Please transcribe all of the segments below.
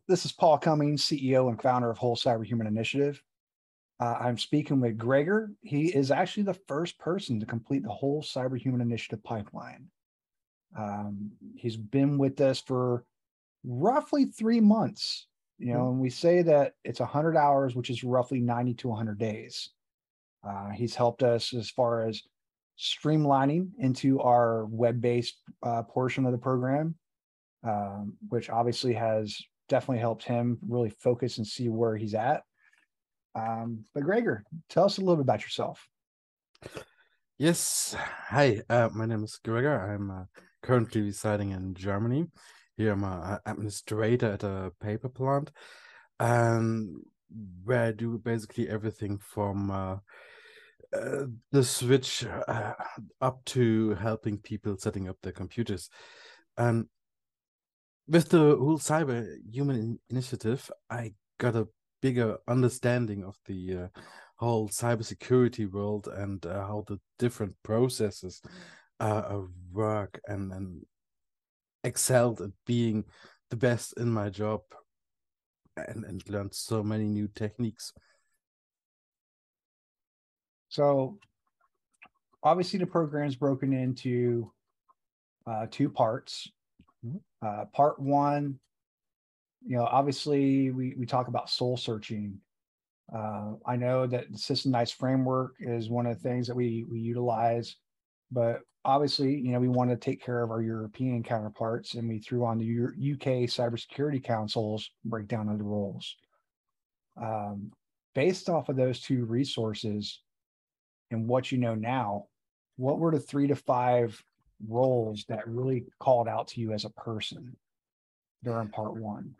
This is Paul Cummings, CEO and founder of Whole Cyber Human Initiative. I'm speaking with Gregor. He is actually the first person to complete the whole Cyber Human Initiative pipeline. He's been with us for roughly 3 months. And we say that it's 100 hours, which is roughly 90 to 100 days. He's helped us as far as streamlining into our web-based portion of the program, which obviously has definitely helped him really focus and see where he's at. But Gregor, tell us a little bit about yourself. Yes. Hi, my name is Gregor. I'm currently residing in Germany. Here I'm an administrator at a paper plant, and where I do basically everything from the switch up to helping people setting up their computers. And with the whole cyber human initiative, I got a bigger understanding of the whole cybersecurity world and how the different processes work, and excelled at being the best in my job, and learned so many new techniques. So obviously the program is broken into two parts. Part one, obviously we talk about soul searching. I know that the systemized framework is one of the things that we utilize, but obviously, we want to take care of our European counterparts, and we threw on the UK Cybersecurity Council's breakdown of the roles. Based off of those two resources and what you know now, what were the 3 to 5 roles that really called out to you as a person during part one?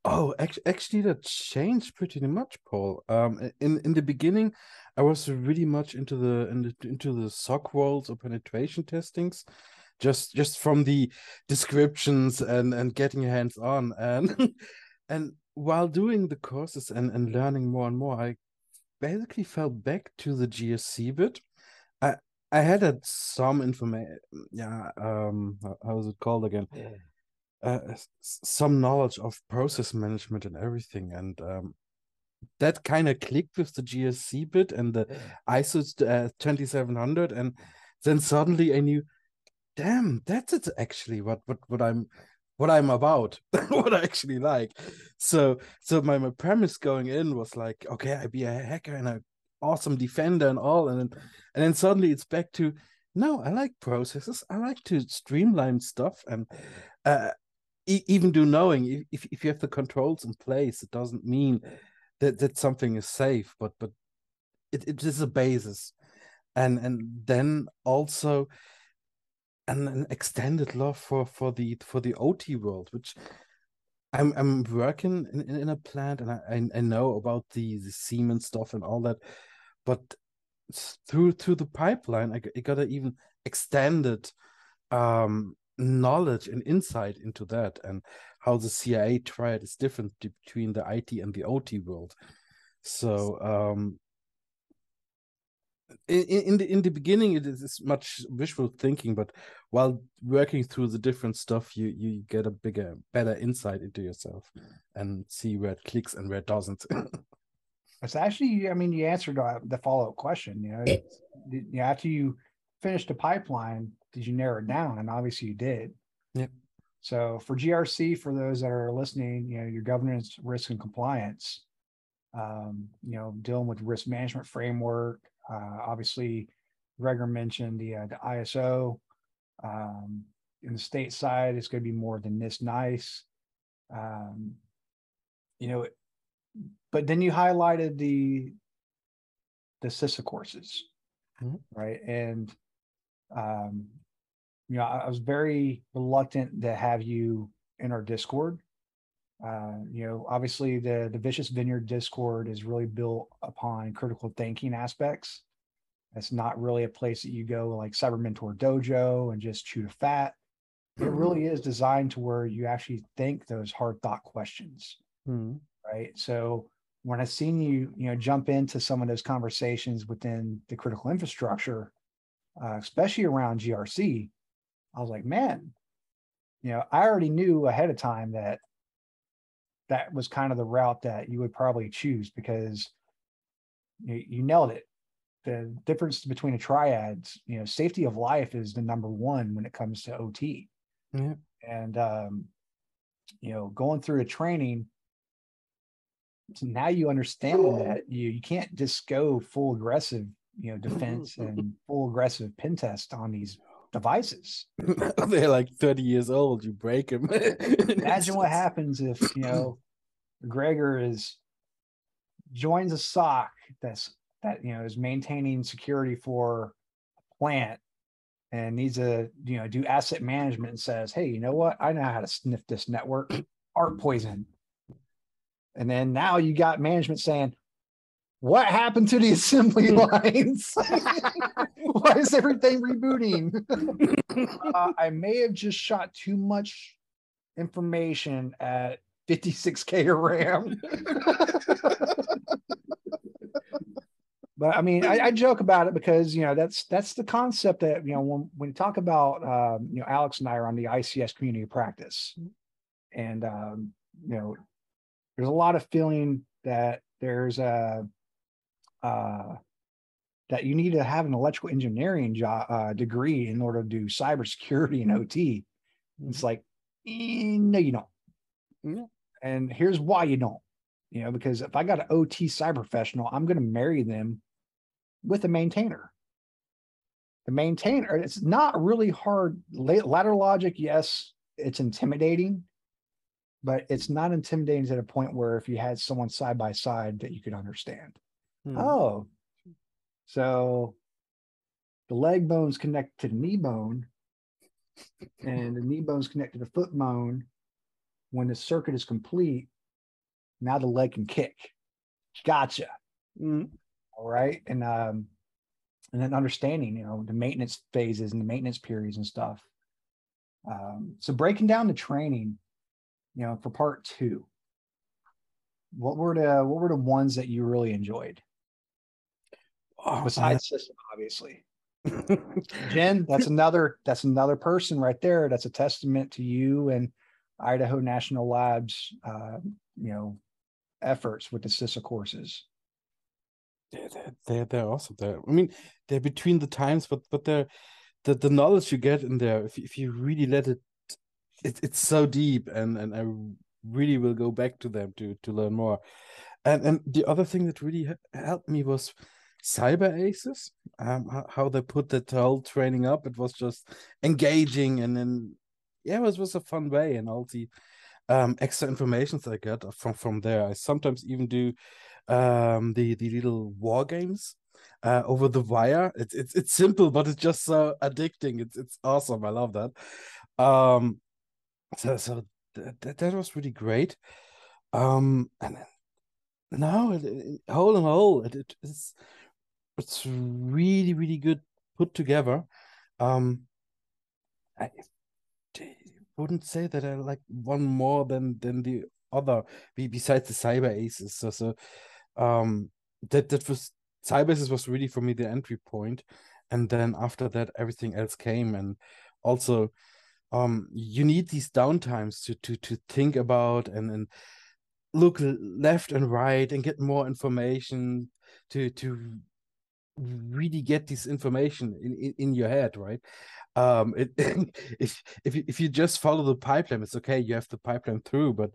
Oh, actually, that changed pretty much, Paul. In the beginning, I was really much into the SOC roles or penetration testings, just from the descriptions and getting your hands on, and and while doing the courses and learning more and more, I basically fell back to the GSC bit. I I had some information. Yeah, how is it called again? Some knowledge of process management and everything, and that kind of clicked with the GSC bit and the ISO 2700, and then suddenly I knew, damn, that's it actually what I'm about, what I actually like. So my premise going in was like, okay, I be a hacker and an awesome defender and all, and then suddenly it's back to, no, I like processes, I like to streamline stuff, and uh, even do knowing if you have the controls in place, it doesn't mean that something is safe, but it is a basis, and then also an extended love for the OT world, which I'm working in a plant, and I know about the Siemens stuff and all that, but through the pipeline, I got an even extended knowledge and insight into that, and how the CIA triad is different between the IT and the OT world. So in the beginning, it is much visual thinking, but while working through the different stuff, you get a better insight into yourself and see where it clicks and where it doesn't. It's actually, you answered the follow-up question. After you finished the pipeline, did you narrow it down? And obviously you did. Yeah. So for GRC, for those that are listening, your governance, risk, and compliance, dealing with risk management framework. Obviously, Gregor mentioned the ISO. In the state side, it's going to be more than NIST NICE. But then you highlighted the CISA courses, right? And I was very reluctant to have you in our Discord. Obviously the Vicious Vineyard Discord is really built upon critical thinking aspects. It's not really a place that you go like Cyber Mentor Dojo and just chew the fat. It really is designed to where you actually think those hard thought questions, right? So when I seen you, jump into some of those conversations within the critical infrastructure, especially around GRC, I was like, man, I already knew ahead of time that that was kind of the route that you would probably choose, because you nailed it. The difference between a triad, safety of life is the number one when it comes to OT. Yeah. And going through a training, so now you understand that you can't just go full aggressive, defense and full aggressive pen test on these devices. They're like 30 years old. You break them. Imagine what happens if Gregor joins a SOC that is maintaining security for a plant and needs to do asset management, and says, hey, you know what? I know how to sniff this network. Art poison. And then now you got management saying, what happened to the assembly lines? Why is everything rebooting? I may have just shot too much information at 56K of RAM. But I mean, I joke about it because that's the concept that when you talk about Alex and I are on the ICS community of practice, and there's a lot of feeling that there's that you need to have an electrical engineering degree in order to do cybersecurity and OT. It's like, no, you don't. Yeah. And here's why you don't. Because if I got an OT cyber professional, I'm going to marry them with a maintainer. The maintainer, it's not really hard. Ladder logic, yes, it's intimidating, but it's not intimidating to the point where if you had someone side by side that you could understand. Oh, so the leg bone's connected to the knee bone, and the knee bone's connected to the foot bone. When the circuit is complete, now the leg can kick. Gotcha. All right. And then understanding, the maintenance phases and the maintenance periods and stuff. So breaking down the training, for part 2, what were the ones that you really enjoyed? Besides system, obviously. Jen, that's another person right there. That's a testament to you and Idaho National Labs, efforts with the CISA courses. They're awesome. They're between the times, but they're the knowledge you get in there. If you really let it's so deep, and I really will go back to them to learn more. And the other thing that really helped me was Cyber Aces. How they put that whole training up. It was just engaging, and then it was a fun way, and all the extra information I got from there. I sometimes even do the little war games over the wire. It's simple, but it's just so addicting. It's awesome. I love that. So that was really great. And no, whole and whole, it's really, really good put together. I wouldn't say that I like one more than the other, besides the Cyber Aces. So that was Cyber Aces was really for me the entry point, and then after that everything else came. And also you need these downtimes to think about and look left and right and get more information to really get this information in your head, right? If you just follow the pipeline, it's okay, you have the pipeline through, but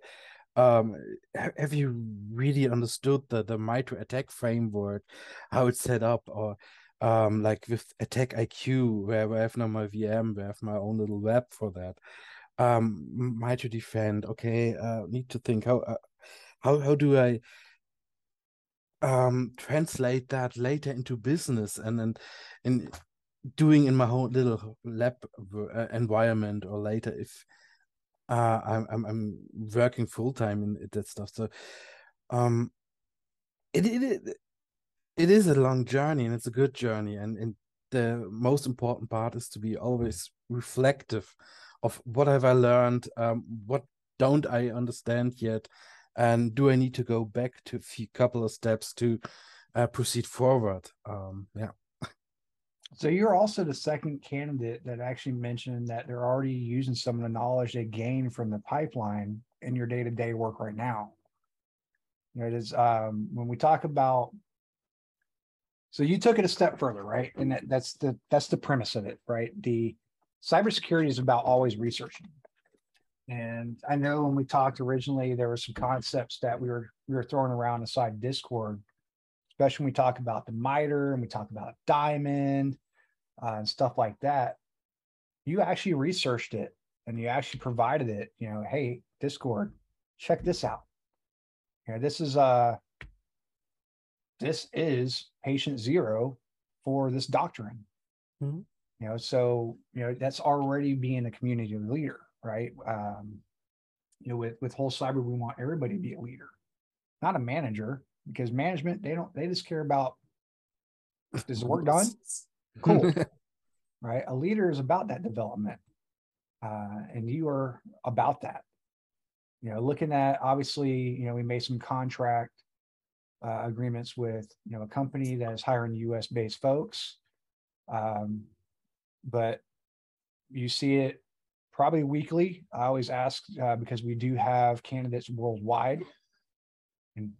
have you really understood the micro attack framework, how it's set up, or like with Attack IQ, where I have now my VM, where I have my own little web for that. Micro defend, okay, need to think how do I translate that later into business, and in doing in my whole little lab environment, or later if I'm working full time in that stuff. So it is a long journey, and it's a good journey, and the most important part is to be always reflective of what have I learned, what don't I understand yet, and do I need to go back to a couple of steps to proceed forward. Yeah. So you're also the second candidate that actually mentioned that they're already using some of the knowledge they gained from the pipeline in your day-to-day work right now. It is when we talk about, so you took it a step further, right? And that's the premise of it, right? The cybersecurity is about always researching. And I know when we talked originally, there were some concepts that we were throwing around inside Discord, especially when we talk about the MITRE and we talk about diamond and stuff like that. You actually researched it and you actually provided it. Hey, Discord, check this out. This is patient zero for this doctrine. Mm-hmm. So that's already being a community leader, right? With whole cyber, we want everybody to be a leader, not a manager, because management, they just care about, is the work done? Cool. Right? A leader is about that development. And you are about that. Looking at, obviously, we made some contract agreements with, a company that is hiring US based folks. But you see it probably weekly. I always ask because we do have candidates worldwide. And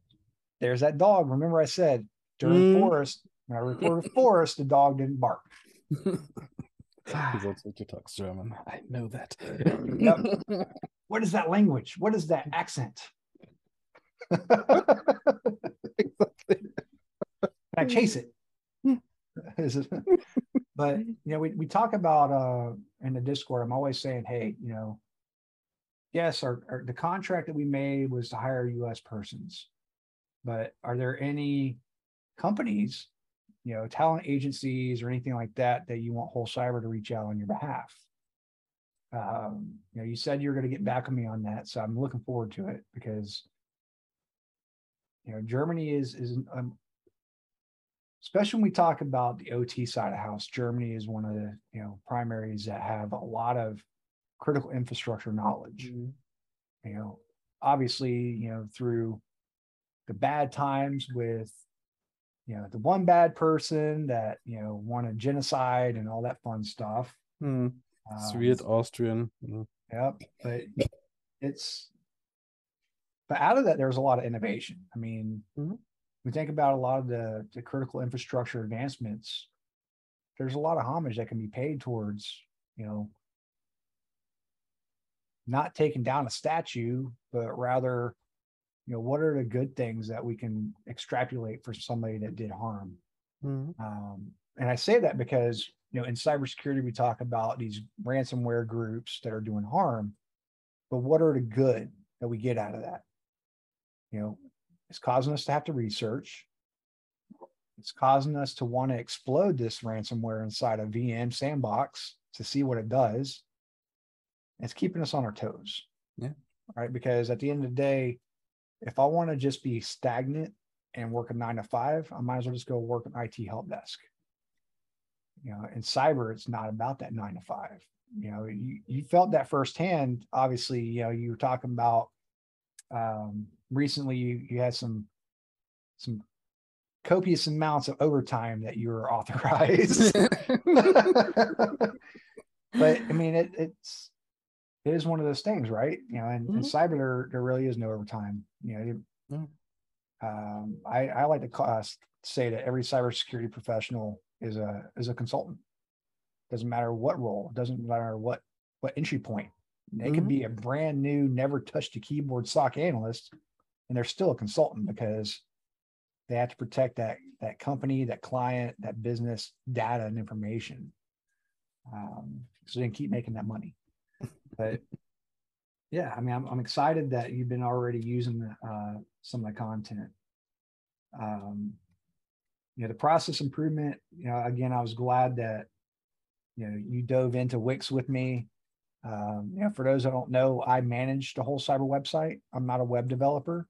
there's that dog. Remember I said during forest, when I reported forest, the dog didn't bark. He's also talks German. I know that. Yep. What is that language? What is that accent? I chase it. But we talk about in the Discord, I'm always saying, hey, yes, the contract that we made was to hire US persons, but are there any companies, talent agencies or anything like that you want Whole Cyber to reach out on your behalf? You said you're going to get back on me on that, so I'm looking forward to it because Germany is especially when we talk about the OT side of house. Germany is one of the primaries that have a lot of critical infrastructure knowledge. Mm-hmm. Obviously, through the bad times with the one bad person that wanted genocide and all that fun stuff. It's weird Austrian. Yep, but but out of that, there's a lot of innovation. I mean, we think about a lot of the critical infrastructure advancements. There's a lot of homage that can be paid towards, not taking down a statue, but rather, what are the good things that we can extrapolate for somebody that did harm? And I say that because, in cybersecurity, we talk about these ransomware groups that are doing harm, but what are the good that we get out of that? It's causing us to have to research. It's causing us to want to explode this ransomware inside a VM sandbox to see what it does. It's keeping us on our toes. Yeah. Right. Because at the end of the day, if I want to just be stagnant and work a 9 to 5, I might as well just go work an IT help desk. In cyber, it's not about that 9 to 5. You felt that firsthand. Obviously, you were talking about recently you had some copious amounts of overtime that you were authorized. But I mean, it is one of those things, right? In cyber, there really is no overtime. I like to say that every cybersecurity professional is a consultant. Doesn't matter what role, doesn't matter what entry point. They could be a brand new, never touched a keyboard SOC analyst, and they're still a consultant because they have to protect that company, that client, that business data and information. So they can keep making that money. But yeah, I mean, I'm excited that you've been already using some of the content. The process improvement, again, I was glad that, you dove into Wix with me. For those that don't know, I manage the whole cyber website. I'm not a web developer,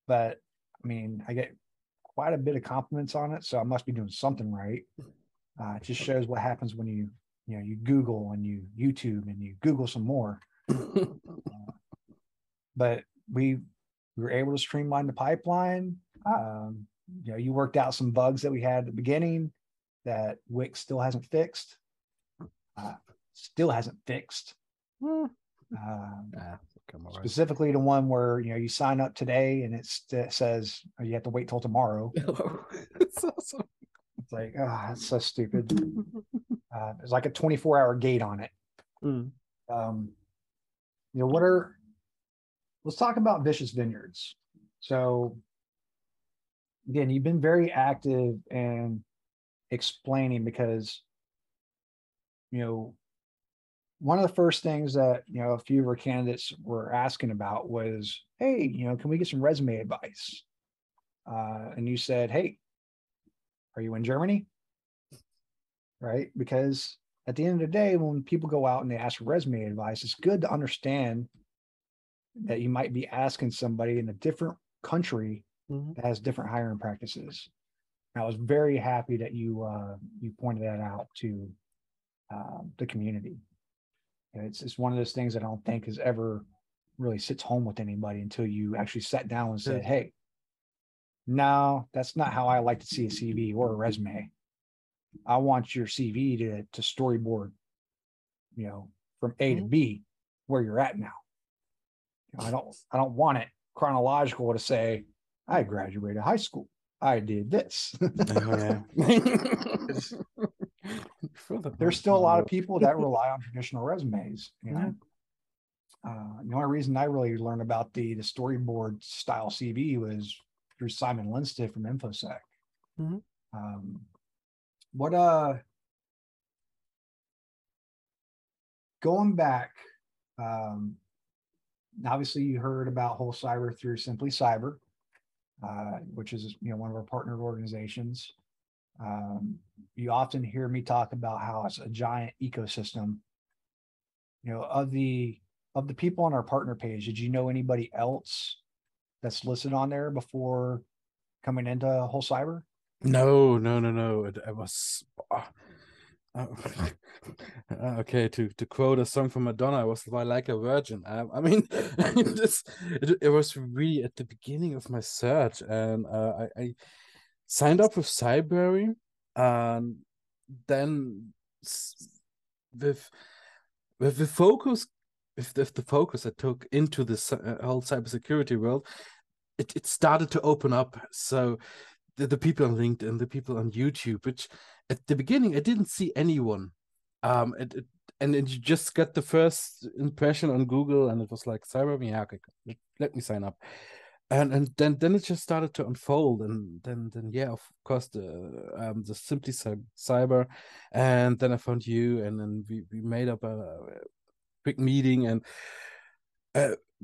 but I mean, I get quite a bit of compliments on it, so I must be doing something right. It just shows what happens when you Google and you YouTube and you Google some more. But we were able to streamline the pipeline. You worked out some bugs that we had at the beginning. that Wix still hasn't fixed. Still hasn't fixed. Specifically the one where you sign up today and it says you have to wait till tomorrow. It's awesome. It's like, that's so stupid. There's like a 24-hour gate on it. Let's talk about Vicious Vineyards. So again, you've been very active in explaining, because one of the first things that a few of our candidates were asking about was, hey, can we get some resume advice? And you said, hey, are you in Germany? Right? Because at the end of the day, when people go out and they ask for resume advice, it's good to understand that you might be asking somebody in a different country that has different hiring practices. And I was very happy that you pointed that out to the community. It's one of those things that I don't think has ever really sits home with anybody until you actually sat down and said, hey, no, that's not how I like to see a CV or a resume. I want your CV to storyboard, from A to B where you're at now. I don't want it chronological to say, I graduated high school. I did this. There's still a lot of people that rely on traditional resumes. The only reason I really learned about the storyboard style CV was through Simon Lindstedt from InfoSec. Going back, obviously you heard about Whole Cyber through Simply Cyber, which is one of our partnered organizations. You often hear me talk about how it's a giant ecosystem. Of the people on our partner page, did you know anybody else that's listed on there before coming into Whole Cyber? No. It was okay. To quote a song from Madonna, I was like a virgin. I mean, it was really at the beginning of my search, and I signed up with Cyberry, and then with the focus, if the focus I took into this whole cybersecurity world, it started to open up. So the people on LinkedIn, the people on YouTube, which at the beginning I didn't see anyone. And then you just got the first impression on Google, and it was like Cyber. Yeah, okay, let me sign up. And then it just started to unfold, and then yeah, of course the Simply Cyber, and then I found you, and then we made up a quick meeting, and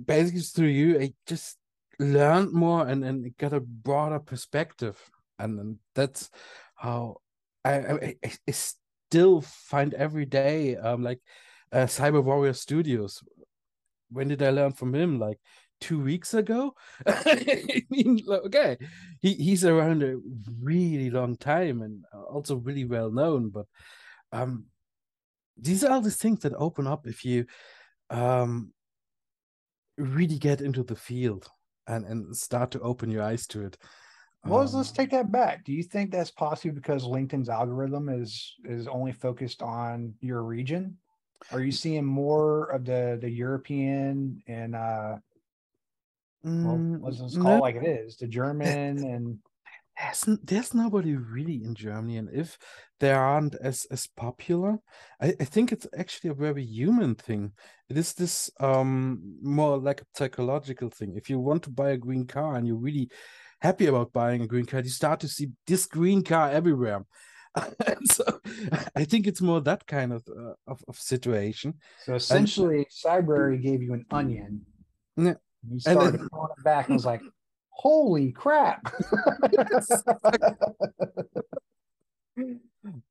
basically through you I just learned more and got a broader perspective, and that's how I still find every day like Cyber Warrior Studios. When did I learn from him? Like 2 weeks ago. I mean, okay, he's around a really long time and also really well known, but these are all the things that open up if you really get into the field and start to open your eyes to it. Well, let's take that back. Do you think that's possibly because LinkedIn's algorithm is only focused on your region? Are you seeing more of the European and let's call it like it is, the German and there's nobody really in Germany, and if they aren't as popular, I think it's actually a very human thing. It is this more like a psychological thing. If you want to buy a green car and you're really happy about buying a green car, you start to see this green car everywhere. So I think it's more that kind of situation. So essentially, Cyberry gave you an onion. Yeah. You started pulling it back and was like, holy crap.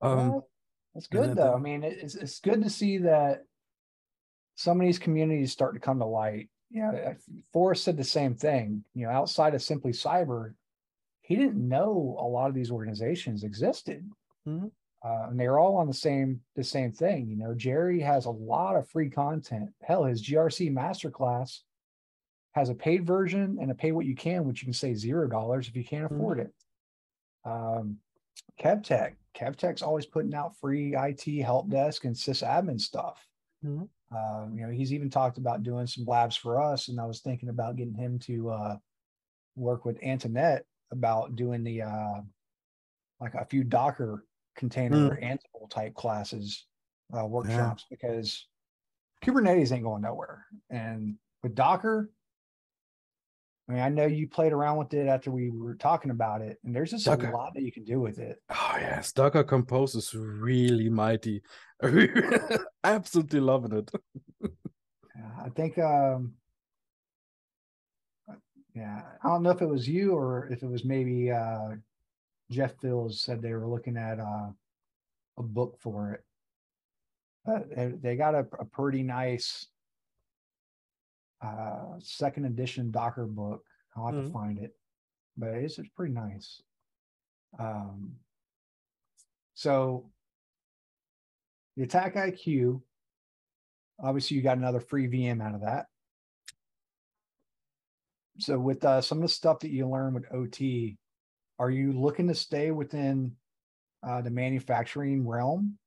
That's good though. I mean, it's good to see that some of these communities start to come to light. Forrest said the same thing. Outside of Simply Cyber, he didn't know a lot of these organizations existed. And they're all on the same thing. Gerry has a lot of free content. Hell, his GRC masterclass has a paid version and a pay what you can, which you can say $0 if you can't afford it. KevTech's always putting out free IT help desk and sysadmin stuff. Mhm. He's even talked about doing some labs for us, and I was thinking about getting him to work with Antoinette about doing the like a few Docker container Ansible type classes, Yeah. workshops, because Kubernetes ain't going nowhere. And with Docker, I mean, I know you played around with it after we were talking about it, and there's just a Docker. lot that you can do with it. Oh yes, Docker Compose is really mighty. Absolutely loving it. I think, yeah, I don't know if it was you or if it was maybe Jeff Fields said they were looking at a book for it. They got a pretty nice second edition Docker book. I'll have to Mhm. find it, but it's pretty nice. Um, so the Attack IQ, obviously, you got another free VM out of that. So with some of the stuff that you learn with OT, are you looking to stay within the manufacturing realm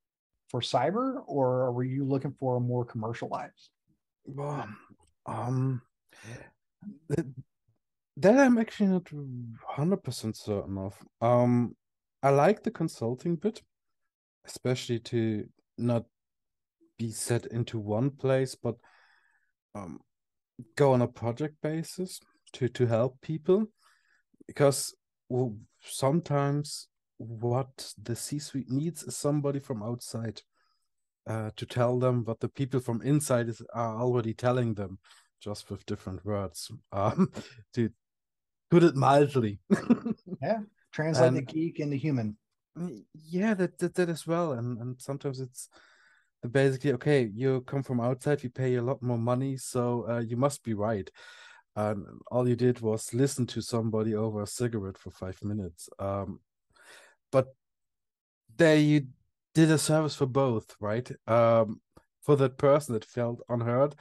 for cyber, or were you looking for a more commercialized? Well, um, that, that I'm actually not 100% certain of. I like the consulting bit, especially to not be set into one place, but um, go on a project basis to help people, because sometimes what the C-suite needs is somebody from outside to tell them what the people from inside are already telling them, just with different words, to put it mildly. Yeah, translate the And geek into human. yeah, that as well. And sometimes it's basically, okay, you come from outside, we pay you a lot more money, so you must be right. And all you did was listen to somebody over a cigarette for 5 minutes. But there you did a service for both, right? For that person that felt unheard,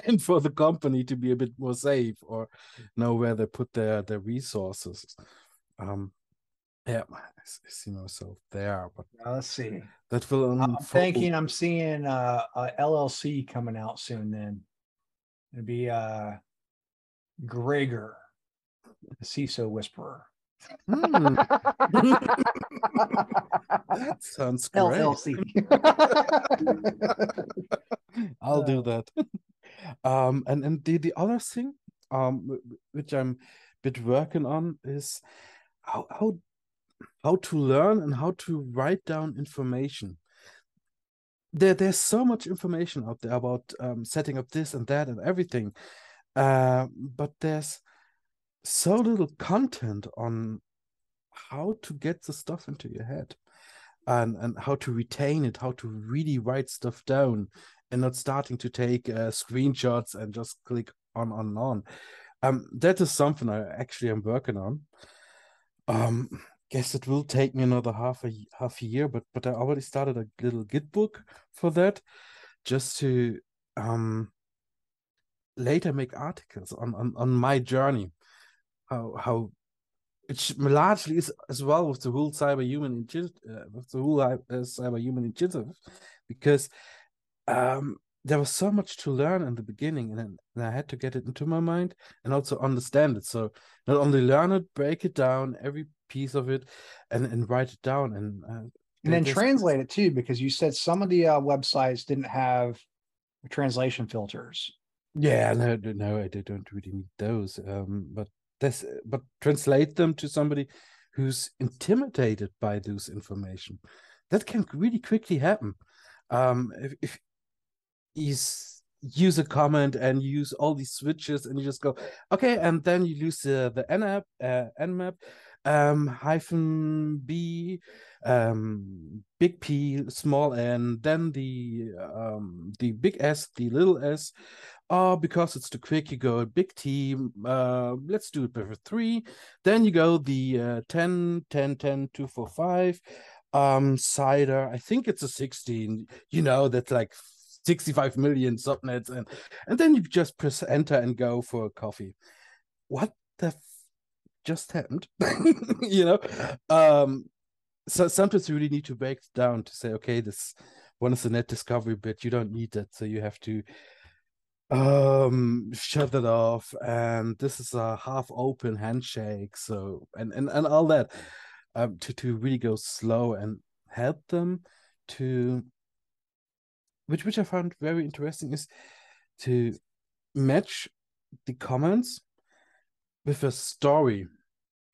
and for the company to be a bit more safe or know where they put their resources. Um, yeah, I see myself there, but Now, let's see. that will I'm unfold. thinking I'm seeing a LLC coming out soon. Then it'd be Gregor, the CISO whisperer. Hmm. That sounds great. LLC. I'll do that. And the other thing, which I'm a bit working on is how to learn and how to write down information. There's so much information out there about setting up this and that and everything, but there's so little content on how to get the stuff into your head, and how to retain it, how to really write stuff down, and not starting to take screenshots and just click on. That is something I actually am working on. Guess it will take me another half a year, but I already started a little Git book for that, just to later make articles on my journey, how it largely is as well with the whole cyber human initiative, because there was so much to learn in the beginning, and I had to get it into my mind and also understand it. So not only learn it, break it down, every piece of it, and write it down. And then There's translate it too, because you said some of the websites didn't have translation filters. yeah, no, I don't really need those. But translate them to somebody who's intimidated by those information. That can really quickly happen. If you use a comment and use all these switches, and you just go, okay, and then you use the nmap, hyphen b, big P, small n, then the big S, the little s. Because it's too quick, you go a big T. Let's do it with 3. Then you go the 10, 10, 10, 2, 4, 5. Cider, I think it's a 16. That's like 65 million subnets. And then you just press enter and go for a coffee. What the just happened? you know? Um, so sometimes you really need to break it down to say, okay, this one is the net discovery bit. You don't need that, so you have to shut it off. And this is a half open handshake. So and all that, to really go slow and help them to, which I found very interesting, is to match the comments with a story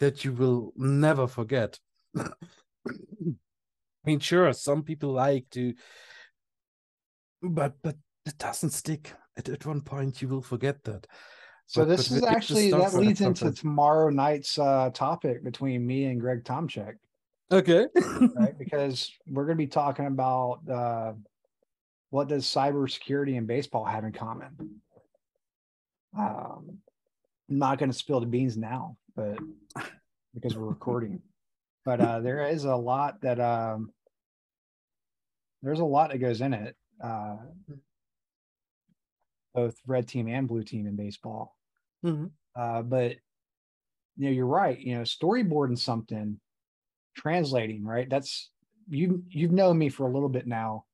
that you will never forget. I mean, sure, some people like to, but it doesn't stick. At one point, you will forget that. So But this is if the actually that story leads at some into point, tomorrow night's topic between me and Greg Tomchek, okay. right? Because we're going to be talking about what does cybersecurity and baseball have in common. I'm not going to spill the beans now, but because we're recording, but there is a lot that there's a lot that goes in it, both red team and blue team in baseball. Mhm. But you're right. Storyboarding something, translating, right? That's you've known me for a little bit now,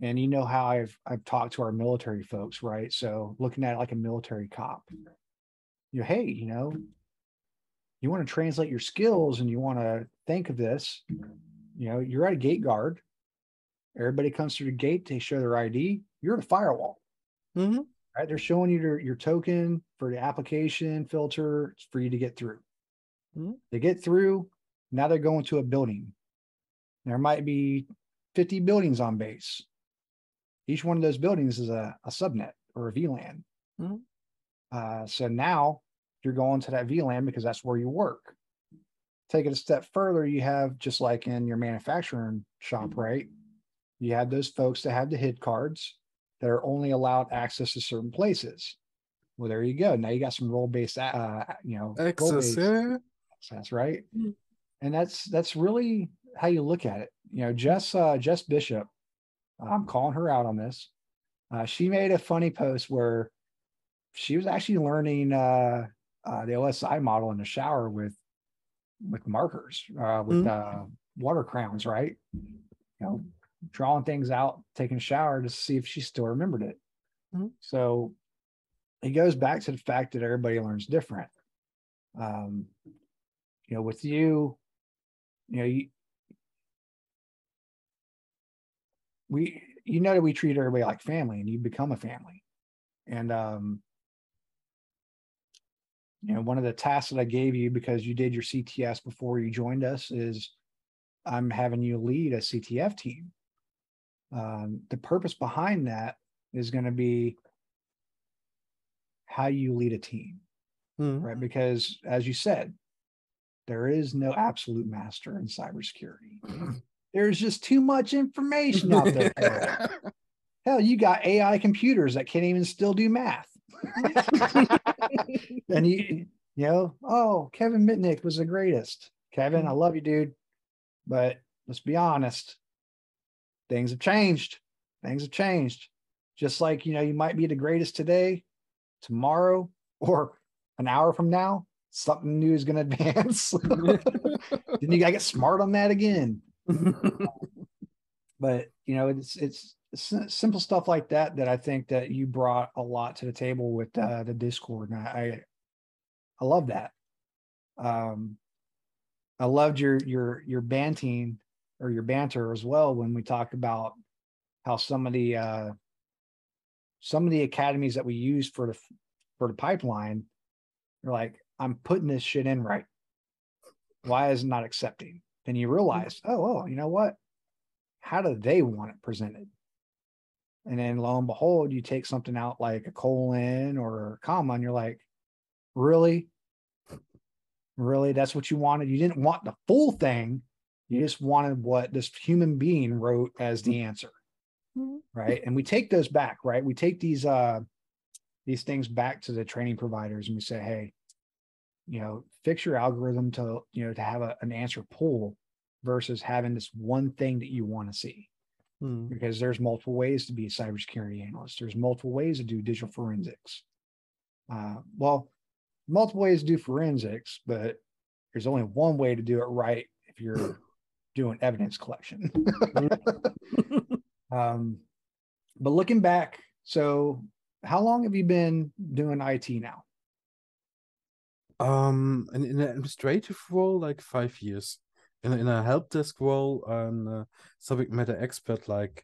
and you know how I've talked to our military folks, right? So looking at it like a military cop, hey, you want to translate your skills and you want to think of this, you're at a gate guard. Everybody comes through the gate, they show their ID, you're at a firewall, Mhm. right? They're showing you your token for the application filter for you to get through. Mhm. They get through, now they're going to a building. There might be 50 buildings on base. Each one of those buildings is a subnet or a VLAN. Mhm. So now you're going to that VLAN because that's where you work. Take it a step further, you have, just like in your manufacturing shop, right? You have those folks that have the HID cards that are only allowed access to certain places. Well, there you go. Now you got some role-based, Access, role-based yeah. access, right? Mhm. And that's really how you look at it. Jess Bishop, I'm calling her out on this. She made a funny post where she was actually learning the OSI model in the shower with markers, with Mhm. water crowns, right? Drawing things out, taking a shower to see if she still remembered it. Mhm. So it goes back to the fact that everybody learns different. Um, with you, you know, you, that we treat everybody like family, and you become a family. And one of the tasks that I gave you because you did your CTS before you joined us is I'm having you lead a CTF team. The purpose behind that is going to be how you lead a team, Mhm. right? Because as you said, there is no absolute master in cybersecurity. There's just too much information out there for it. Hell, you got AI computers that can't even still do math. And oh, Kevin Mitnick was the greatest. Kevin, I love you, dude. But let's be honest, things have changed. Things have changed. Just like, you might be the greatest today, tomorrow, or an hour from now, something new is going to advance. Then you got to get smart on that again. But, it's simple stuff like that I think that you brought a lot to the table with the Discord. And I love that. Um, I loved your banting or your banter as well when we talked about how some of the academies that we use for the pipeline are like, I'm putting this shit in right. Why is it not accepting? Then you realize, you know what? How do they want it presented? And then lo and behold, you take something out like a colon or a comma, and you're like, really? Really? That's what you wanted? You didn't want the full thing. You just wanted what this human being wrote as the answer. Right. And we take those back, right? We take these things back to the training providers and we say, hey, fix your algorithm to have an answer pool versus having this one thing that you want to see. Because there's multiple ways to be a cybersecurity analyst. There's multiple ways to do digital forensics. Multiple ways to do forensics, but there's only one way to do it right if you're doing evidence collection. But looking back, so how long have you been doing IT now? In an administrative role, like 5 years. In a help desk role, and subject matter expert, like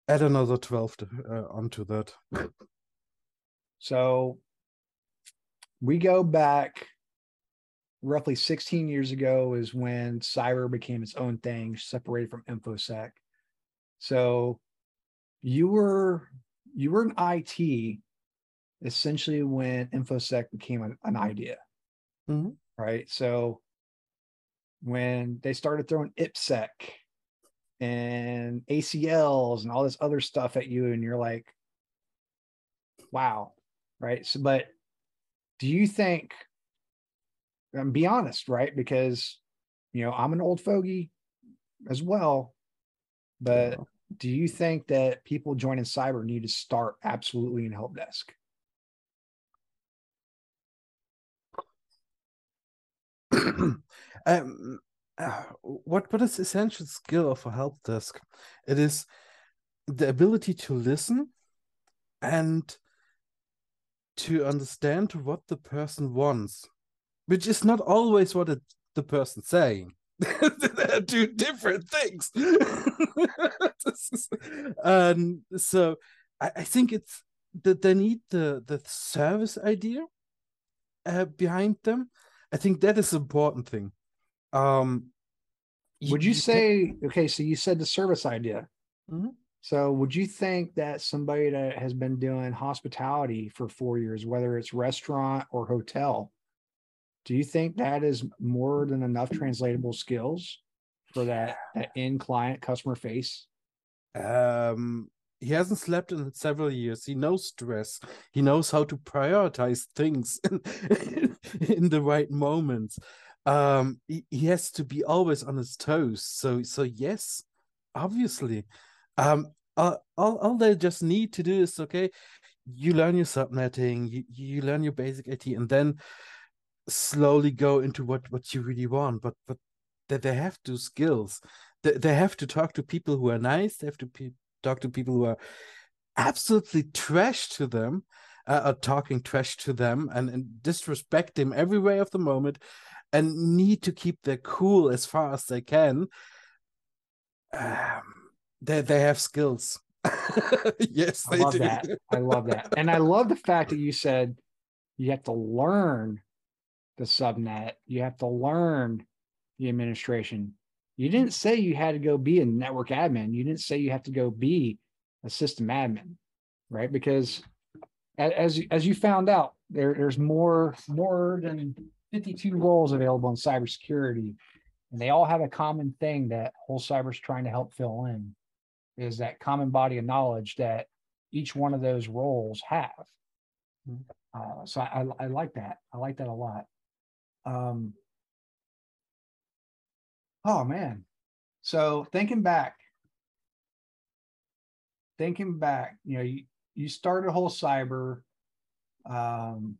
add another 12 onto that. So we go back roughly 16 years ago is when cyber became its own thing, separated from InfoSec. So you were in IT essentially when InfoSec became an idea, Mm-hmm. right? So when they started throwing IPSec and ACLs and all this other stuff at you, and you're like, wow, right? So, but do you think, and be honest, right? Because, I'm an old fogey as well, but Yeah. do you think that people joining cyber need to start absolutely in help desk? um, what is essential skill of a help desk? It is the ability to listen and to understand what the person wants, which is not always what the person's saying. They're two different things. And so I think it's that they need the service idea behind them. I think that is an important thing. Um, Would you say, okay, so you said the service idea. Mhm. So would you think that somebody that has been doing hospitality for 4 years, whether it's restaurant or hotel, do you think that is more than enough translatable skills for that end client customer face? Um, he hasn't slept in several years. He knows stress. He knows how to prioritize things in the right moments. He has to be always on his toes. So yes, obviously. All they just need to do is, okay, you learn your subnetting, you learn your basic IT, and then slowly go into what you really want. But they have to skills. They have to talk to people who are nice. They have to talk to people who are absolutely trash to them, or talking trash to them, and disrespect them every way of the moment, and need to keep their cool as far as they can. They have skills. Yes, I they love do. that. I love that. And I love the fact that you said you have to learn the subnet, you have to learn the administration. You didn't say you had to go be a network admin. You didn't say you have to go be a system admin, right? Because as you found out, there's more than 52 roles available in cybersecurity, and they all have a common thing that whole cyber's trying to help fill in, is that common body of knowledge that each one of those roles have. So I like that. I like that a lot. Um, oh man. So thinking back, you started whole cyber, um,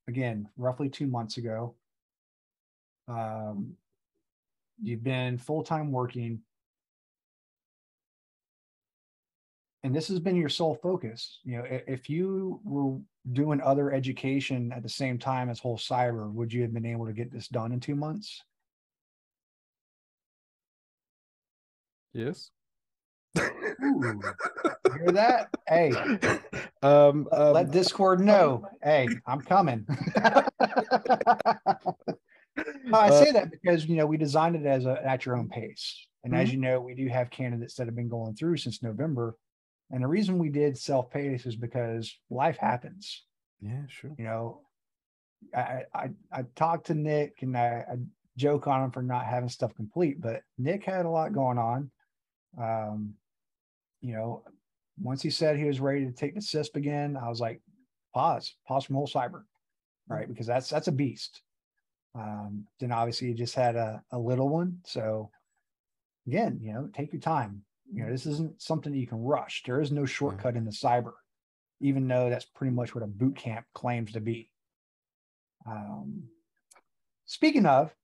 again, roughly 2 months ago. Um, you've been full-time working, and this has been your sole focus. If you were doing other education at the same time as whole cyber, would you have been able to get this done in 2 months? Yes. Ooh, you hear that? Hey, um, let um, Discord know. Hey, I'm coming. I uh, say that because we designed it as at your own pace, and as mhm. you know, we do have candidates that have been going through since November. And the reason we did self-pace is because life happens. Yeah, sure. You know, I talked to Nick, and I joke on him for not having stuff complete, but Nick had a lot going on. Um, you know, once he said he was ready to take the CISP again, I was like, pause from whole cyber, right? Because that's a beast. Then obviously you just had a little one. So again, take your time. This isn't something that you can rush. There is no Yeah. shortcut in the cyber, even though that's pretty much what a boot camp claims to be. Um, Speaking of,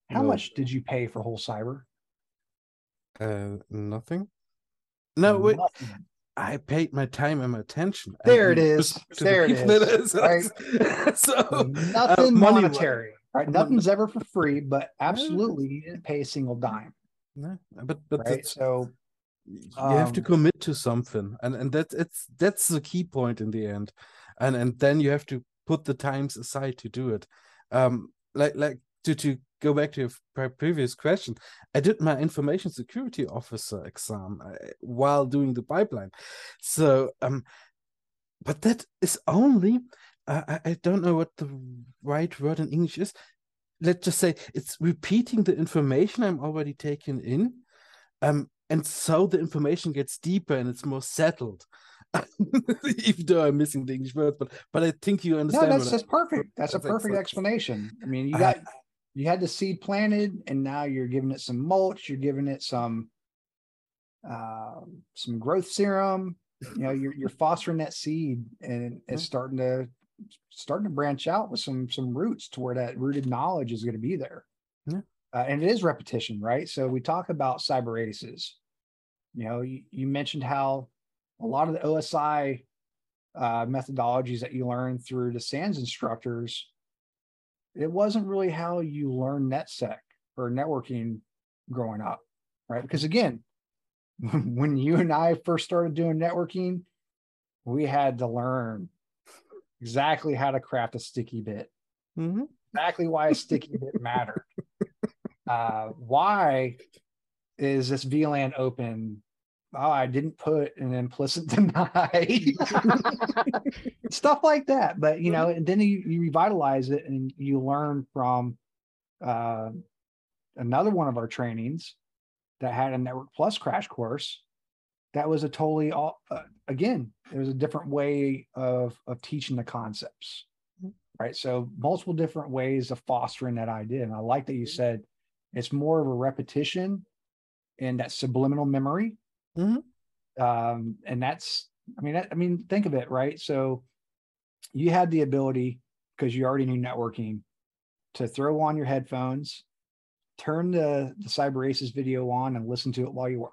how No. much did you pay for whole cyber? Nothing. No, wait. Nothing. I paid my time and my attention, There it and is. to the There it people is. Right. so Nothing money. monetary. Right. Mon- Nothing's ever for free, but no, absolutely you didn't pay a single dime. no, but Right. that's So you have to um commit to something, and that's the key point in the end, and then you have to put the times aside to do it. Like to go back to your previous question, I did my information security officer exam while doing the pipeline, so but that is only I don't know what the right word in English is. Let's just say it's repeating the information I'm already taking in. And so the information gets deeper and it's more settled. Even though I'm missing the English word, but I think you no, understand that's what that's perfect. That's a that's perfect exactly. explanation. I mean, Uh, you had the seed planted and now you're giving it some mulch, you're giving it some growth serum. You know, you're fostering that seed and it's starting to branch out with some roots to where that rooted knowledge is going to be there. yeah. And it is repetition, right? So we talk about cyber aces. You know, you mentioned how a lot of the OSI methodologies that you learn through the SANS instructors, it wasn't really how you learn NetSec or networking growing up, right? Because again, when you and I first started doing networking, we had to learn exactly how to craft a sticky bit, Mm-hmm. exactly why a sticky bit mattered. Why is this VLAN open? Oh, I didn't put an implicit deny. Stuff like that. But you know, and then you revitalize it and you learn from uh, another one of our trainings that had a Network Plus crash course. That was a totally again, it was a different way of teaching the concepts. Right. So multiple different ways of fostering that idea. And I like that you said it's more of a repetition and that subliminal memory. Mm-hmm. And that's, I mean, think of it, right? So you had the ability because you already knew networking to throw on your headphones, turn the Cyber Aces video on and listen to it while you work.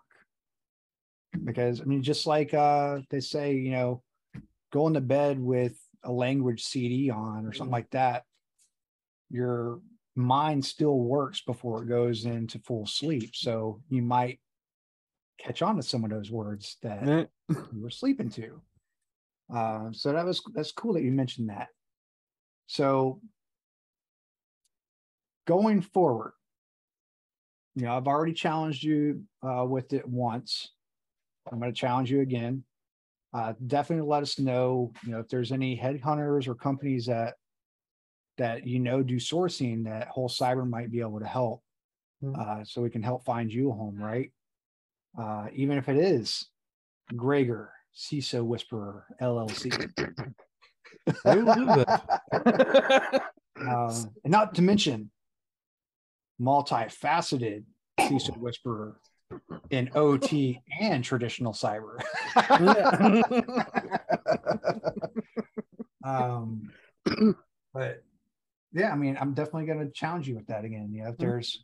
Because I mean, just like they say, you know, going to bed with a language CD on or something like that, your mind still works before it goes into full sleep. So you might catch on to some of those words that Yeah. you were sleeping to. So that's cool that you mentioned that. So going forward, you know, I've already challenged you with it once. I'm going to challenge you again. Definitely let us know, you know, if there's any headhunters or companies that you know do sourcing that Whole Cyber might be able to help, so we can help find you a home, right? Even if it is Gregor, CISO Whisperer LLC. I will do that. And not to mention multifaceted CISO Whisperer in OT and traditional cyber. um, but yeah, I mean, I'm definitely going to challenge you with that again. You know, if there's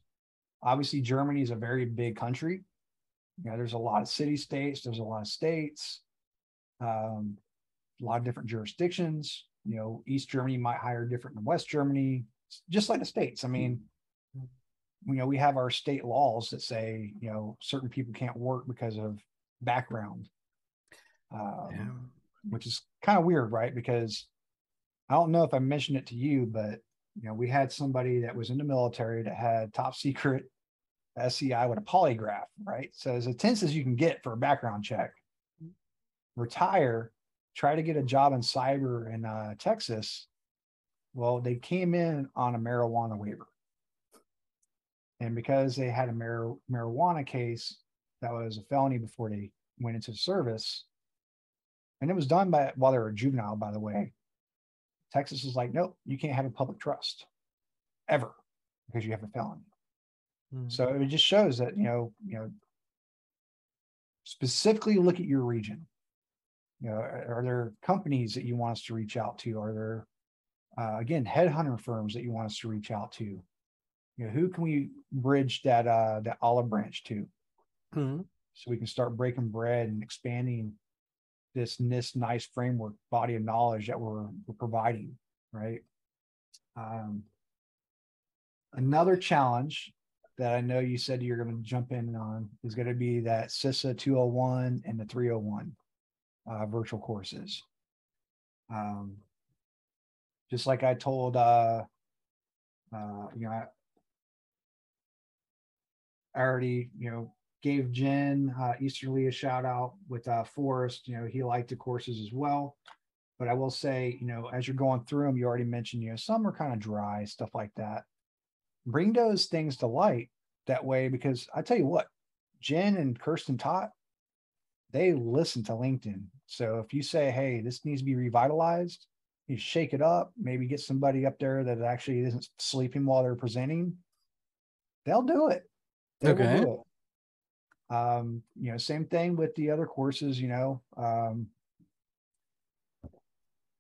obviously Germany is a very big country. You know, there's a lot of city states, there's a lot of states, a lot of different jurisdictions. You know, East Germany might hire different than West Germany, just like the states. I mean, you know, we have our state laws that say, you know, certain people can't work because of background, which is kind of weird, right? Because I don't know if I mentioned it to you, but you know, we had somebody that was in the military that had top secret SCI with a polygraph, right? So as intense as you can get for a background check, retire, try to get a job in cyber in Texas. Well, they came in on a marijuana waiver. And because they had a marijuana case that was a felony before they went into service, and it was done by while they were a juvenile, by the way, Texas is like, nope, you can't have a public trust ever because you have a felony. So it just shows that specifically look at your region. You know, are there companies that you want us to reach out to? Are there again headhunter firms that you want us to reach out to? You know, who can we bridge that olive branch to? Mm-hmm. so we can start breaking bread and expanding this nice framework body of knowledge that we're providing, right? Um, Another challenge that I know you said you're going to jump in on is going to be that CISA 201 and the 301 virtual courses. Just like I told, I already, gave Jen Easterly a shout out with Forrest. He liked the courses as well. But I will say, as you're going through them, you already mentioned, some are kind of dry, stuff like that. Bring those things to light that way, because I tell you what, Jen and Kirsten Tott, they listen to LinkedIn. So if you say, hey, this needs to be revitalized, you shake it up, maybe get somebody up there that actually isn't sleeping while they're presenting, they'll do it. They will Okay. do it. Same thing with the other courses, when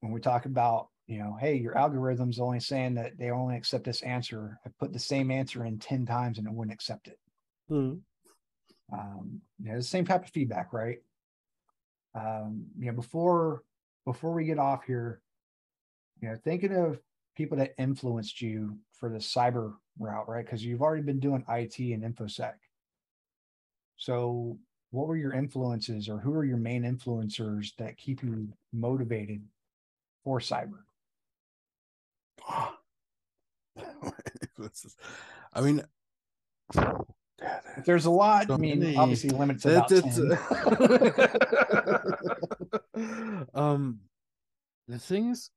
we talk about, hey, your algorithm's only saying that they only accept this answer. I put the same answer in 10 times and it wouldn't accept it. Mm-hmm. The same type of feedback, right? Before we get off here, thinking of people that influenced you for the cyber route, right? Because you've already been doing IT and InfoSec. So what were your influences, or who are your main influencers that keep you motivated for cyber? I mean, If there's a lot, so I mean, many. obviously limit to about 10. The thing is,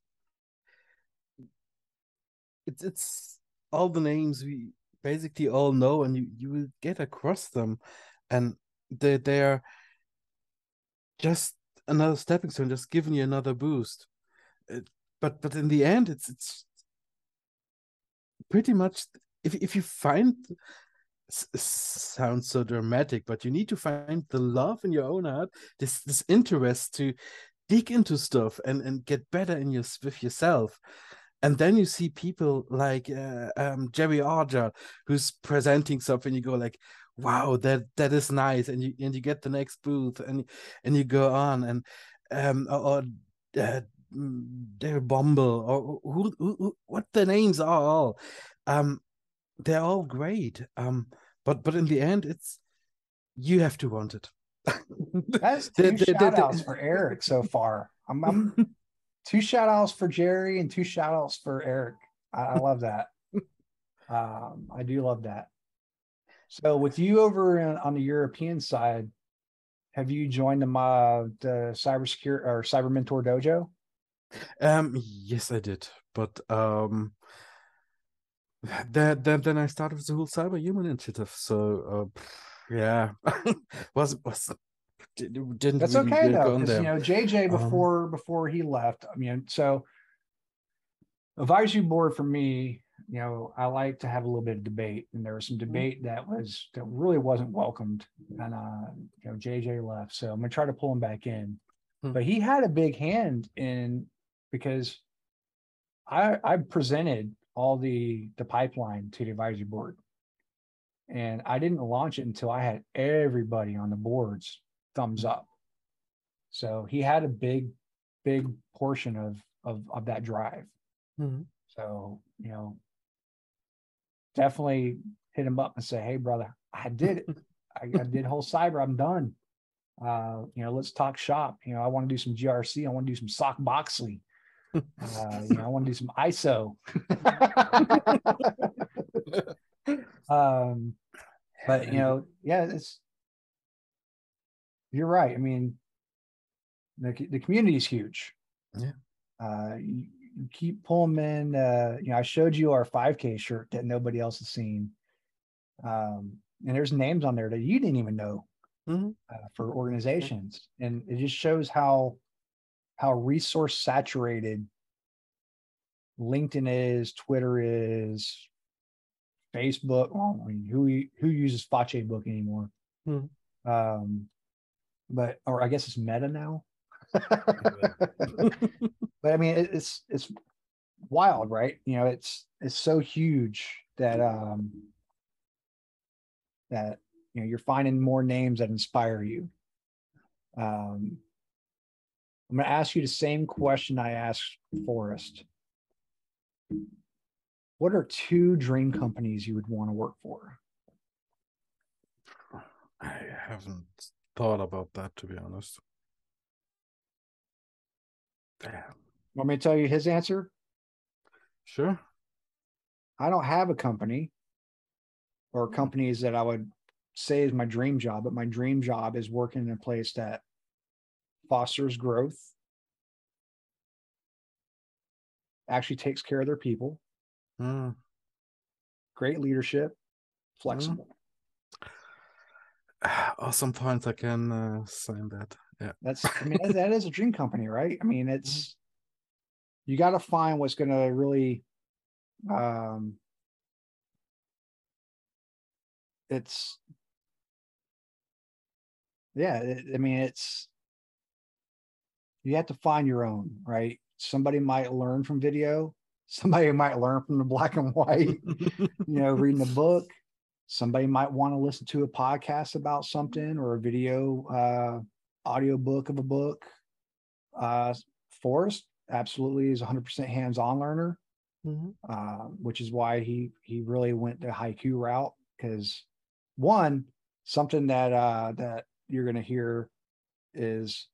it's all the names we basically all know, and you will get across them, and they're just another stepping stone, just giving you another boost. It, but in the end, it's pretty much, if you find, sounds so dramatic, but you need to find the love in your own heart, this interest to dig into stuff and get better with yourself. And then you see people like Gerry, who's presenting something. You go like, "Wow, that is nice," and you get the next booth, and you go on, and or Dale Bumble, or what the names are all, they're all great. But in the end, it's, you have to want it. That's The- two the- shout the- outs for Eric so far. I'm two shout outs for Gerry and two shout outs for Eric. I love that. I do love that. So with you over on the European side, have you joined the cybersecurity or cyber mentor dojo? Yes, I did, but then I started with the whole cyber human initiative. So yeah, was didn't That's really okay though, go on because there. JJ Um, before he left, I mean, so advisory board for me, I like to have a little bit of debate, and there was some debate that really wasn't welcomed, and JJ left, so I'm gonna try to pull him back in, hmm, but he had a big hand in, because I presented all the pipeline to the advisory board, and I didn't launch it until I had everybody on the boards thumbs up. So he had a big portion of that drive. hmm. So, definitely hit him up and say, hey, brother, I did it. I did whole cyber. I'm done. Let's talk shop. I want to do some GRC. I want to do some sock Boxley. I want to do some ISO. um, but yeah, you're right. I mean, the community is huge. Yeah. You keep pulling in. I showed you our 5K shirt that nobody else has seen. And there's names on there that you didn't even know Mhm. for organizations, and it just shows how resource saturated LinkedIn is, Twitter is, Facebook. Well, I mean, who uses Book anymore? Mhm. But or I guess it's Meta now. But I mean, it's wild, right? It's so huge that that you're finding more names that inspire you. I'm going to ask you the same question I asked Forrest. What are 2 dream companies you would want to work for? I haven't thought about that, to be honest. Damn. Want me to tell you his answer? Sure. I don't have a company or companies that I would say is my dream job, but my dream job is working in a place that fosters growth, actually takes care of their people, Mm. great leadership, Mm. flexible. Awesome points. I can sign that. Yeah. That is a dream company, right? I mean, you got to find what's going to really, it's, yeah, you have to find your own, right? Somebody might learn from video. Somebody might learn from the black and white, reading a book. Somebody might want to listen to a podcast about something or a video, audio book of a book. Forrest absolutely is 100% hands-on learner, which is why he really went the haiku route. Because one, something that you're going to hear is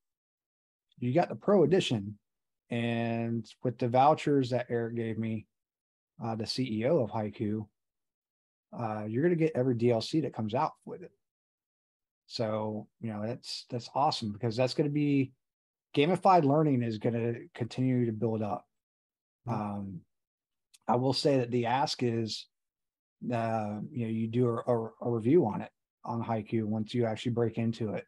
you got the pro edition, and with the vouchers that Eric gave me, the CEO of haiku, you're going to get every DLC that comes out with it. So that's awesome, because that's going to be gamified learning is going to continue to build up. I will say that the ask is, you do a review on it on haiku once you actually break into it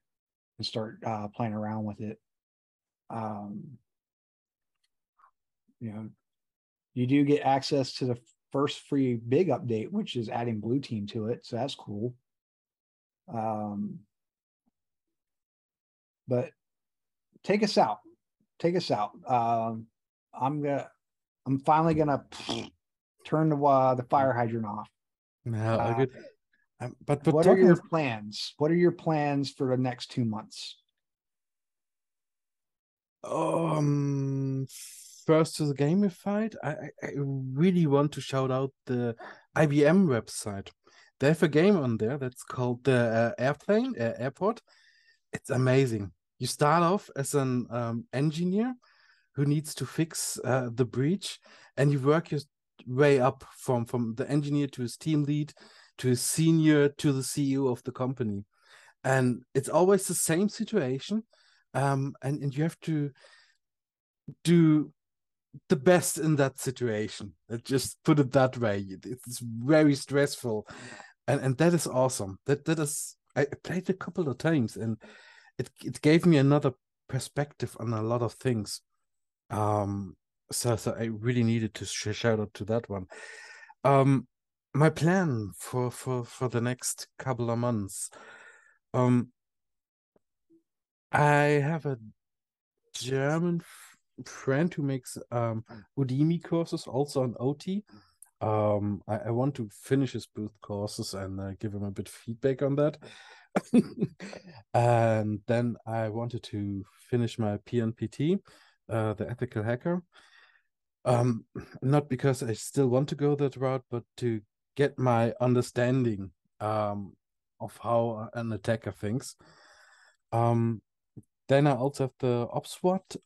and start playing around with it. You do get access to the first free big update, which is adding blue team to it, so that's cool. But take us out. I'm finally gonna turn the fire hydrant off. No, good. But what are your plans? What are your plans for the next 2 months? First to the gamified, I really want to shout out the IBM website. They have a game on there that's called the airport. It's amazing. You start off as an engineer who needs to fix the breach, and you work your way up from the engineer to his team lead, to his senior, to the CEO of the company. And it's always the same situation. And you have to do the best in that situation. Let's just put it that way. It's very stressful. And that is awesome. That is, I played a couple of times, and it gave me another perspective on a lot of things. So I really needed to shout out to that one. My plan for the next couple of months. I have a German friend who makes Udemy courses, also on OT. I want to finish his both courses and give him a bit of feedback on that. And then I wanted to finish my PNPT, the ethical hacker. Not because I still want to go that route, but to get my understanding of how an attacker thinks. Then I also have the OpsWat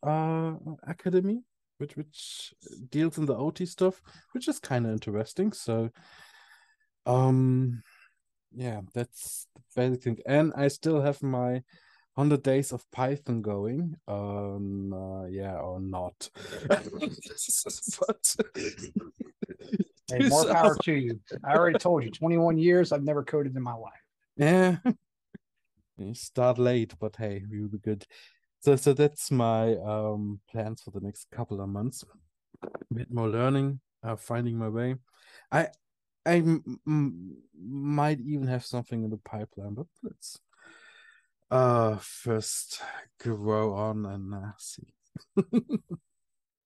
Academy, which deals in the OT stuff, which is kind of interesting. So, yeah, that's the basic thing. And I still have my 100 days of Python going. Yeah, or not. But Hey, more power to you. I already told you, 21 years, I've never coded in my life. Yeah. You start late, but hey, we'll be good. So that's my plans for the next couple of months. A bit more learning, finding my way. I might even have something in the pipeline, but let's first grow on and see.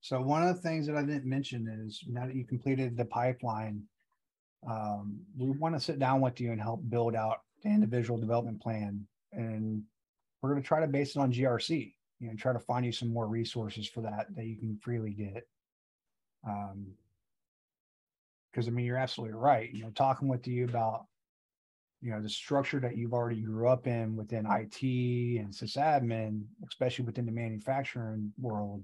So one of the things that I didn't mention is, now that you completed the pipeline, we want to sit down with you and help build out the individual development plan, and we're going to try to base it on GRC. Try to find you some more resources for that you can freely get. Because I mean, you're absolutely right. Talking with you about the structure that you've already grew up in within IT and sysadmin, especially within the manufacturing world.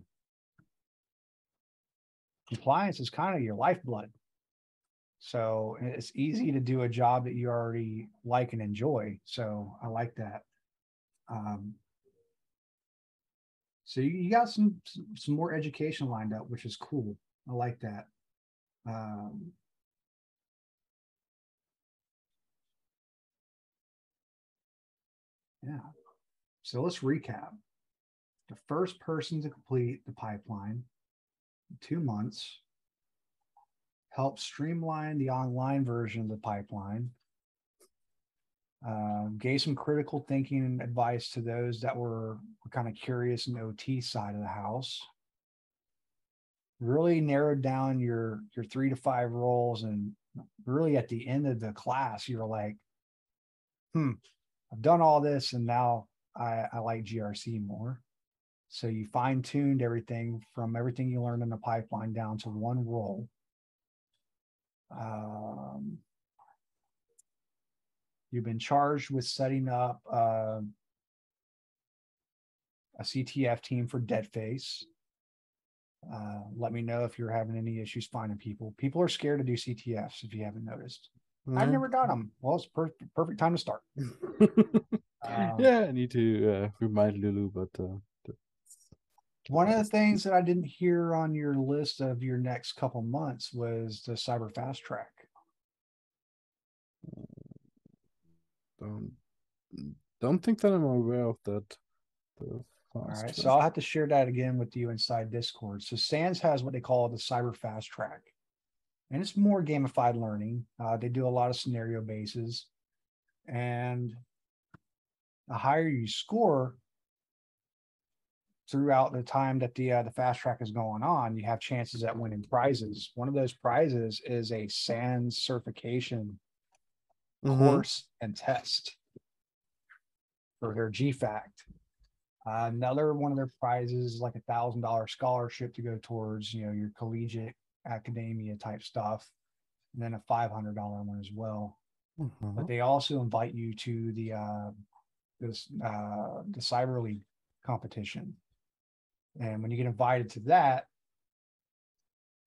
Compliance is kind of your lifeblood. So it's easy to do a job that you already like and enjoy. So I like that. So you got some more education lined up, which is cool. I like that. Yeah. So let's recap. The first person to complete the pipeline in 2 months, help streamline the online version of the pipeline, gave some critical thinking advice to those that were kind of curious in the OT side of the house, really narrowed down your 3 to 5 roles, and really at the end of the class, you're like, I've done all this, and now I like GRC more. So you fine-tuned everything from everything you learned in the pipeline down to one role. You've been charged with setting up a CTF team for Deadface. Let me know if you're having any issues finding people. People are scared to do CTFs, if you haven't noticed. I've never done them. Well, it's perfect time to start. Yeah, I need to remind Lulu, but one of the things that I didn't hear on your list of your next couple months was the cyber fast track. Don't think that I'm aware of that. All right, so I'll have to share that again with you inside Discord. So SANS has what they call the cyber fast track, and it's more gamified learning. They do a lot of scenario bases, and the higher you score throughout the time that the fast track is going on, you have chances at winning prizes. One of those prizes is a SANS certification course and test for their GFACT. Another one of their prizes is like $1,000 scholarship to go towards, your collegiate academia type stuff, and then a $500 one as well. But they also invite you to the Cyber League competition, and when you get invited to that,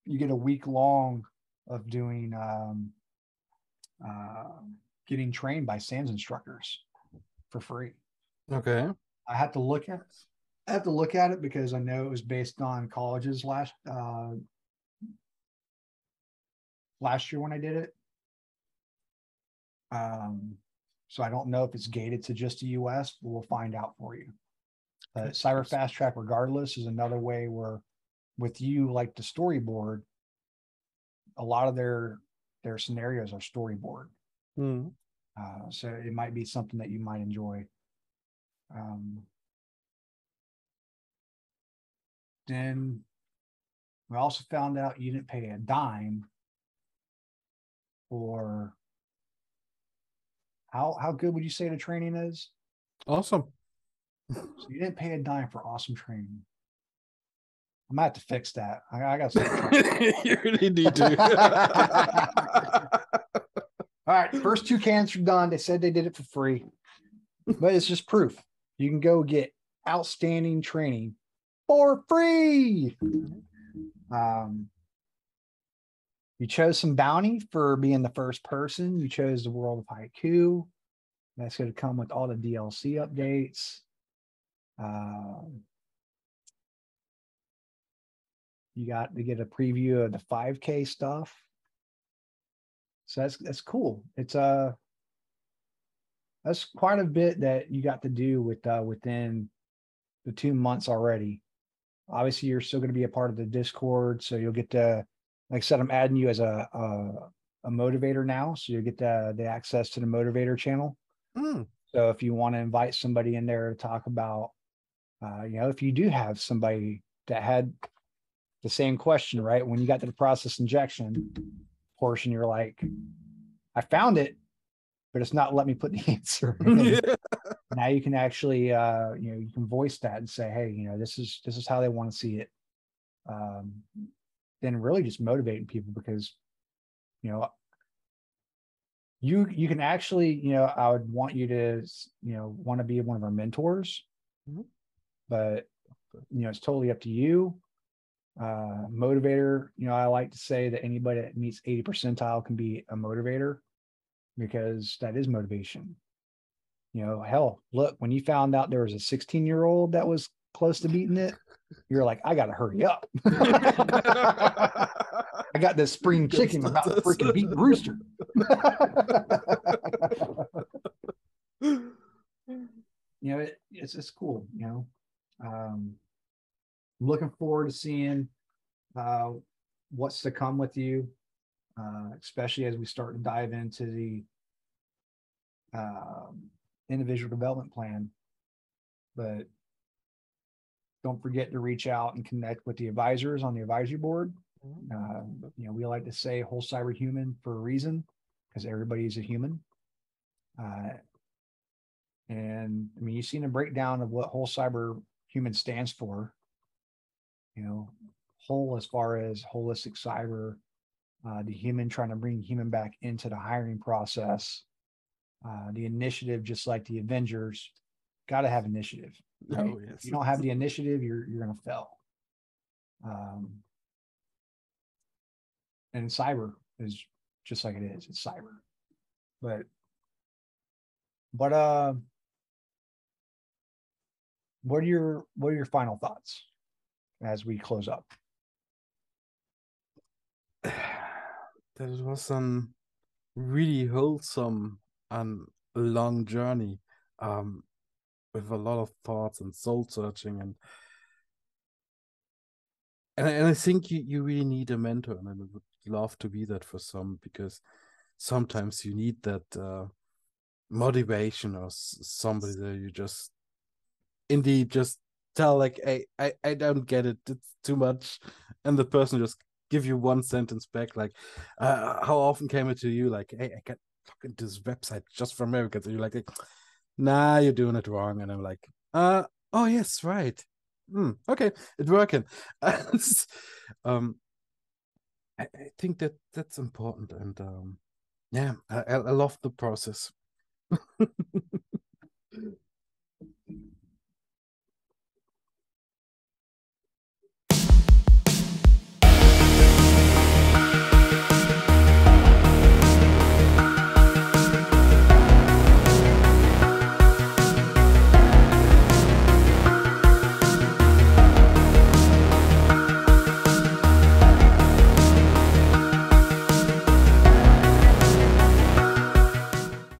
you get a week long of doing getting trained by SANS instructors for free. Okay. I have to look at it because I know it was based on colleges last year when I did it. So I don't know if it's gated to just the US, but we'll find out for you. Cyber Fast Track, regardless, is another way where, with you, like the storyboard, a lot of their scenarios are storyboard. So it might be something that you might enjoy. Then we also found out you didn't pay a dime for how good would you say the training is? Awesome. So you didn't pay a dime for awesome training. I might have to fix that. I got to. You really need to. All right, first 2 cans are done. They said they did it for free, but it's just proof. You can go get outstanding training for free. You chose some bounty for being the first person. You chose the World of Haiku. That's going to come with all the DLC updates. You got to get a preview of the 5K stuff. So that's cool. It's that's quite a bit that you got to do within the 2 months already. Obviously, you're still going to be a part of the Discord, so you'll get to, like I said, I'm adding you as a motivator now, so you'll get the access to the motivator channel. So if you want to invite somebody in there to talk about, if you do have somebody that had the same question, right? When you got to the process injection portion, you're like, I found it, but it's not let me put the answer in. Yeah. Now you can actually, you can voice that and say, hey, this is how they want to see it. Then really just motivating people, because, you can actually, I would want you to, want to be one of our mentors, but, it's totally up to you. Motivator, I like to say that anybody that meets 80 percentile can be a motivator, because that is motivation. Hell, look, when you found out there was a 16-year-old that was close to beating it, you're like, I got to hurry up. I got this spring chicken about to freaking beat Rooster. It's cool. I'm looking forward to seeing what's to come with you, especially as we start to dive into the individual development plan. But don't forget to reach out and connect with the advisors on the advisory board. We like to say whole cyber human for a reason, because everybody's a human. And I mean, you've seen a breakdown of what whole cyber human stands for. Whole as far as holistic cyber, the human, trying to bring human back into the hiring process. The initiative, just like the Avengers, got to have initiative. Right? Oh, yes. If you don't have the initiative, you're going to fail. And cyber is just like it is. It's cyber. But what are your final thoughts as we close up? That was a really wholesome and long journey, with a lot of thoughts and soul searching, and I think you really need a mentor, and I would love to be that for some, because sometimes you need that motivation, or somebody that you just indeed just tell, like, hey, I don't get it, it's too much, and the person just give you one sentence back, like, how often came it to you, like, hey, I got fucking this website just for Americans, and you're like, nah, you're doing it wrong, and I'm like, oh yes, right, okay, it's working. I think that's important, and yeah, I love the process.